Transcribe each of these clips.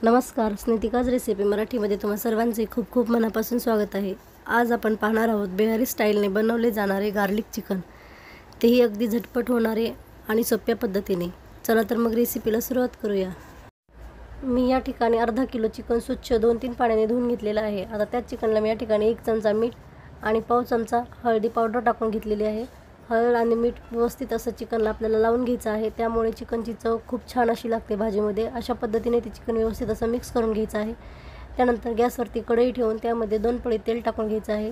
नमस्कार, स्नेतिकाज रेसिपी मराठीमध्ये तुम्हा सर्वांचे खूप खूप मनापासून स्वागत आहे। आज आपण पाहणार आहोत बिहारी स्टाईलने बनवले जाणारे गार्लिक चिकन, तेही अगदी झटपट होणारे आणि सोप्या पद्धतीने। चला तर मग रेसिपीला सुरुवात करूया। मी या ठिकाणी अर्धा किलो चिकन स्वच्छ 2-3 पाण्याने धुवून घेतलेलं आहे। आता त्या चिकनला मी या ठिकाणी 1 चमचा मीठ आणि पाव चमचा हळदी पावडर टाकून घेतलेली आहे। हळद आणि मीठ व्यवस्थित असं चिकनला आपल्याला लावून घ्यायचं आहे, त्यामुळे चिकनची चव खूप छान अशी लागते भाजीमध्ये। अशा पद्धतीने ते चिकन व्यवस्थित असं मिक्स करून घ्यायचं आहे। त्यानंतर गॅसवरती कढई ठेवून त्यामध्ये 2 पळी तेल टाकून घ्यायचं आहे।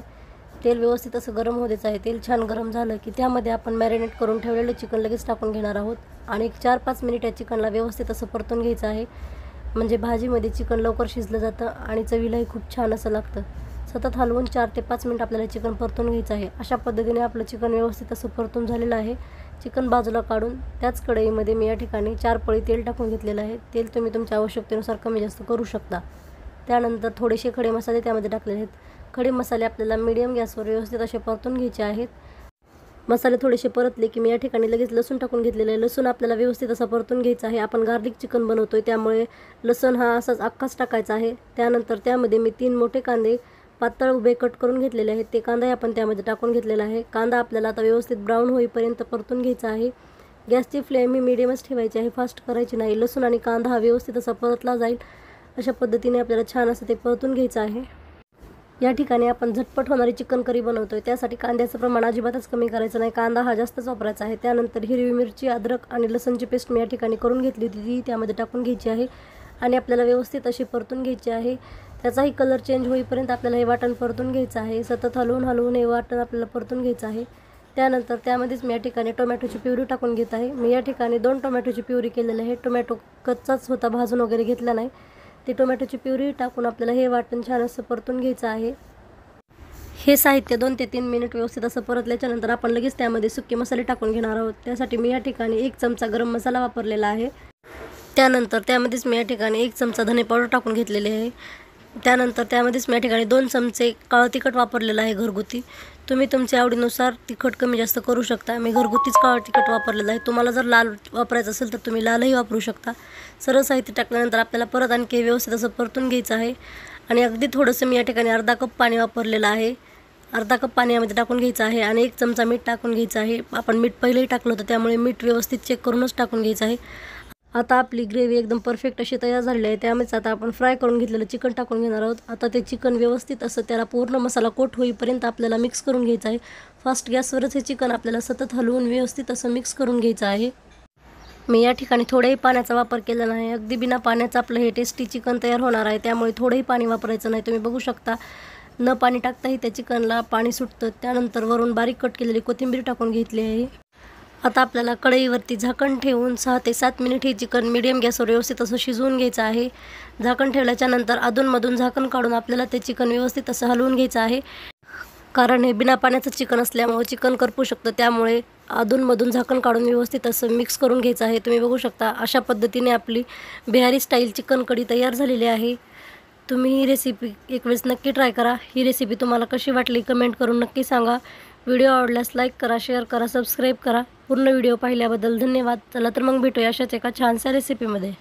तेल व्यवस्थित असं गरम होऊ द्यायचं आहे। तेल छान गरम झालं की त्यामध्ये आपण मॅरिनेट करून ठेवलेलं चिकन लगेच टाकून घेणार आहोत आणि 4-5 मिनिट या चिकनला व्यवस्थित असं परतून घ्यायचं आहे, म्हणजे भाजीमध्ये चिकन लवकर शिजलं जातं आणि चवीलाही खूप छान असं लागतं। सतत हलवून 4 ते 5 मिनिट आपल्याला चिकन परतून घ्यायचं आहे। अशा पद्धतीने आपलं चिकन व्यवस्थित असं परतून झालेलं आहे। चिकन बाजूला काढून त्याच कढईमध्ये मी या ठिकाणी 4 पळी तेल टाकून घेतलेलं आहे। तेल तुम्ही तुमच्या आवश्यकतेनुसार कमी जास्त करू शकता। त्यानंतर थोडेसे खडे मसाले त्यामध्ये टाकलेले आहेत। खडे मसाले आपल्याला मीडियम गॅसवर व्यवस्थित असे परतून घ्यायचे आहेत। मसाले थोडेसे परतले की मी या ठिकाणी लगेच लसूण टाकून घेतलेलं आहे। लसूण आपल्याला व्यवस्थित असं परतून घ्यायचं आहे। आपण गार्लिक चिकन बनवतोय त्यामुळे लसूण हा असाच अख्खाच टाकायचा आहे। त्यानंतर त्यामध्ये मी 3 मोठे कांदे पातळ उभे कट करून घेतलेले आहेत, ते कांदा आपण त्यामध्ये टाकून घेतलेला आहे। कांदा आपल्याला आता व्यवस्थित ब्राऊन होईपर्यंत परतून घ्यायचा आहे। गॅसची फ्लेम ही मीडियमच ठेवायची आहे, फास्ट करायची नाही। लसूण आणि कांदा हा व्यवस्थित असा परतला जाईल अशा पद्धतीने आपल्याला छान असं ते परतून घ्यायचं आहे। या ठिकाणी आपण झटपट होणारी चिकन करी बनवतोय, त्यासाठी कांद्याचं प्रमाण अजिबातच कमी करायचं नाही, कांदा हा जास्तच वापरायचा आहे। त्यानंतर हिरवी मिरची, अद्रक आणि लसूणची पेस्ट मी या ठिकाणी करून घेतली होती, ती त्यामध्ये टाकून घ्यायची आहे आणि आपल्याला व्यवस्थित अशी परतून घ्यायची आहे। त्याचाही कलर चेंज होईपर्यंत आपल्याला हे वाटण परतून घ्यायचं आहे। सतत हलवून हे वाटण आपल्याला परतून घ्यायचं आहे। त्यानंतर त्यामध्येच मी या ठिकाणी टोमॅटोची प्युरी टाकून घेत आहे। मी या ठिकाणी 2 टोमॅटोची प्युरी केलेली आहे। टोमॅटो कच्चाच होता, भाजून वगैरे घेतला नाही। ती टोमॅटोची प्युरी टाकून आपल्याला हे वाटण छान असं परतून घ्यायचं आहे। हे साहित्य 2 ते 3 मिनिट व्यवस्थित असं परतल्याच्यानंतर आपण लगेच त्यामध्ये सुके मसाले टाकून घेणार आहोत। त्यासाठी मी या ठिकाणी 1 चमचा गरम मसाला वापरलेला आहे। त्यानंतर त्यामध्येच मी या ठिकाणी 1 चमचा धने पावडर टाकून घेतलेले आहे। त्यानंतर त्यामध्येच मी या ठिकाणी 2 चमचे काळं तिखट वापरलेलं आहे घरगुती। तुम्ही तुमच्या आवडीनुसार तिखट कमी जास्त करू शकता। मी घरगुतीच काळं तिखट वापरलेलं आहे। तुम्हाला जर लाल वापरायचं असेल तर तुम्ही लालही वापरू शकता। सर्व साहित्य टाकल्यानंतर आपल्याला परत आणखी व्यवस्थित असं परतून घ्यायचं आहे आणि अगदी थोडंसं मी या ठिकाणी अर्धा कप पाणी वापरलेलं आहे। अर्धा कप पाणी यामध्ये टाकून घ्यायचं आहे आणि 1 चमचा मीठ टाकून घ्यायचं आहे। आपण मीठ पहिलेही टाकलं होतं, त्यामुळे मीठ व्यवस्थित चेक करूनच टाकून घ्यायचं आहे। आता आपली ग्रेव्ही एकदम परफेक्ट अशी तयार झालेली आहे। त्यामुळेच आता आपण फ्राय करून घेतलेलं चिकन टाकून घेणार आहोत। आता ते चिकन व्यवस्थित असं त्याला पूर्ण मसाला कोट होईपर्यंत आपल्याला मिक्स करून घ्यायचं आहे। फास्ट गॅसवरच हे चिकन आपल्याला सतत हलवून व्यवस्थित असं मिक्स करून घ्यायचं आहे। मी या ठिकाणी थोड्याही पाण्याचा वापर केला नाही, अगदी बिना पाण्याचं आपलं हे टेस्टी चिकन तयार होणार आहे, त्यामुळे थोडंही पाणी वापरायचं नाही। तुम्ही बघू शकता, न पाणी टाकताही त्या चिकनला पाणी सुटतं। त्यानंतर वरून बारीक कट केलेली कोथिंबीर टाकून घेतली आहे। आता आपल्याला कढईवरती झाकण ठेवून 6 ते 7 मिनिट हे चिकन मीडियम गॅसवर व्यवस्थित असं शिजवून घ्यायचं आहे। झाकण ठेवल्याच्यानंतर अधूनमधून झाकण काढून आपल्याला ते चिकन व्यवस्थित असं हलवून घ्यायचं आहे, कारण हे बिना पाण्याचं चिकन असल्यामुळे चिकन करपू शकतं। त्यामुळे अधूनमधून झाकण काढून व्यवस्थित असं मिक्स करून घ्यायचं आहे। तुम्ही बघू शकता, अशा पद्धतीने आपली बिहारी स्टाईल चिकन कढी तयार झालेली आहे। तुम्ही ही रेसिपी एक वेळेस नक्की ट्राय करा। ही रेसिपी तुम्हाला कशी वाटली कमेंट करून नक्की सांगा। व्हिडिओ आवडल्यास लाईक करा, शेअर करा, सबस्क्राईब करा। पूर्ण व्हिडिओ पाहिल्याबद्दल धन्यवाद। चला तर मग भेटूया अशाच एका छानशा रेसिपीमध्ये।